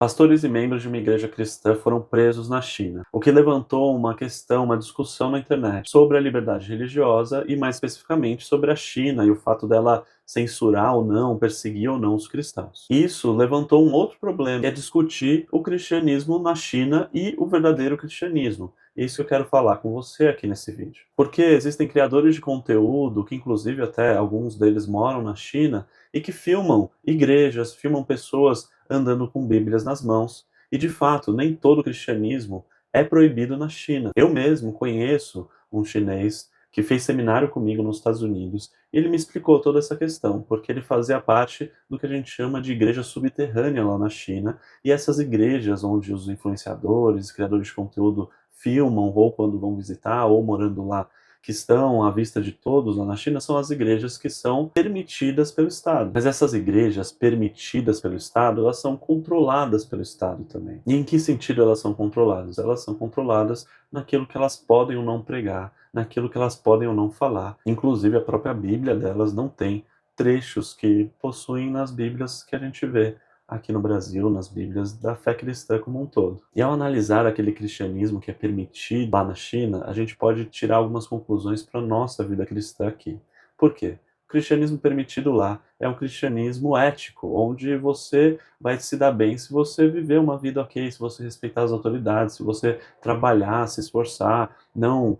Pastores e membros de uma igreja cristã foram presos na China, o que levantou uma questão, uma discussão na internet sobre a liberdade religiosa e, mais especificamente, sobre a China e o fato dela censurar ou não, perseguir ou não os cristãos. Isso levantou um outro problema, que é discutir o cristianismo na China e o verdadeiro cristianismo. Isso que eu quero falar com você aqui nesse vídeo. Porque existem criadores de conteúdo, que inclusive até alguns deles moram na China, e que filmam igrejas, filmam pessoas andando com Bíblias nas mãos. E de fato, nem todo cristianismo é proibido na China. Eu mesmo conheço um chinês que fez seminário comigo nos Estados Unidos e ele me explicou toda essa questão, porque ele fazia parte do que a gente chama de igreja subterrânea lá na China, e essas igrejas onde os influenciadores, criadores de conteúdo filmam ou quando vão visitar ou morando lá, que estão à vista de todos lá na China, são as igrejas que são permitidas pelo Estado. Mas essas igrejas permitidas pelo Estado, elas são controladas pelo Estado também. E em que sentido elas são controladas? Elas são controladas naquilo que elas podem ou não pregar, naquilo que elas podem ou não falar. Inclusive a própria Bíblia delas não tem trechos que possuem nas Bíblias que a gente vê aqui no Brasil, nas Bíblias da fé cristã como um todo. E ao analisar aquele cristianismo que é permitido lá na China, a gente pode tirar algumas conclusões para a nossa vida cristã aqui. Por quê? O cristianismo permitido lá é um cristianismo ético, onde você vai se dar bem se você viver uma vida ok, se você respeitar as autoridades, se você trabalhar, se esforçar, não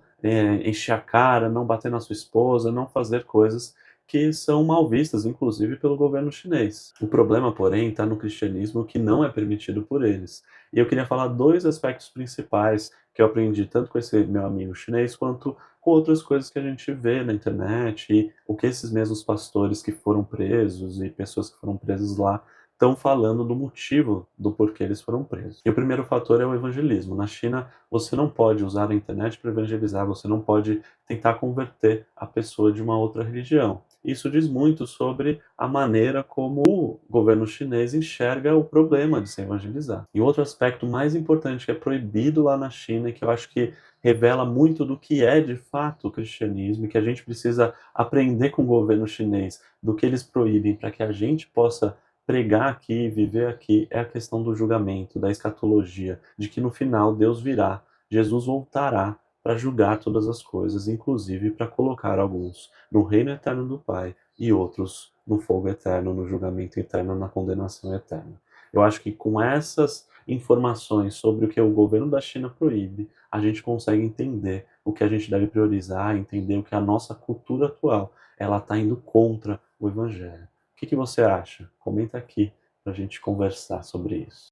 encher a cara, não bater na sua esposa, não fazer coisas que são mal vistas, inclusive pelo governo chinês. O problema, porém, está no cristianismo que não é permitido por eles. E eu queria falar dois aspectos principais que eu aprendi tanto com esse meu amigo chinês quanto com outras coisas que a gente vê na internet e o que esses mesmos pastores que foram presos e pessoas que foram presas lá estão falando do motivo do porquê eles foram presos. E o primeiro fator é o evangelismo. Na China, você não pode usar a internet para evangelizar, você não pode tentar converter a pessoa de uma outra religião. Isso diz muito sobre a maneira como o governo chinês enxerga o problema de se evangelizar. E outro aspecto mais importante que é proibido lá na China e que eu acho que revela muito do que é de fato o cristianismo e que a gente precisa aprender com o governo chinês, do que eles proíbem para que a gente possa pregar aqui, viver aqui, é a questão do julgamento, da escatologia, de que no final Deus virá, Jesus voltará para julgar todas as coisas, inclusive para colocar alguns no reino eterno do Pai e outros no fogo eterno, no julgamento eterno, na condenação eterna. Eu acho que com essas informações sobre o que o governo da China proíbe, a gente consegue entender o que a gente deve priorizar, entender o que a nossa cultura atual ela está indo contra o Evangelho. O que você acha? Comenta aqui para a gente conversar sobre isso.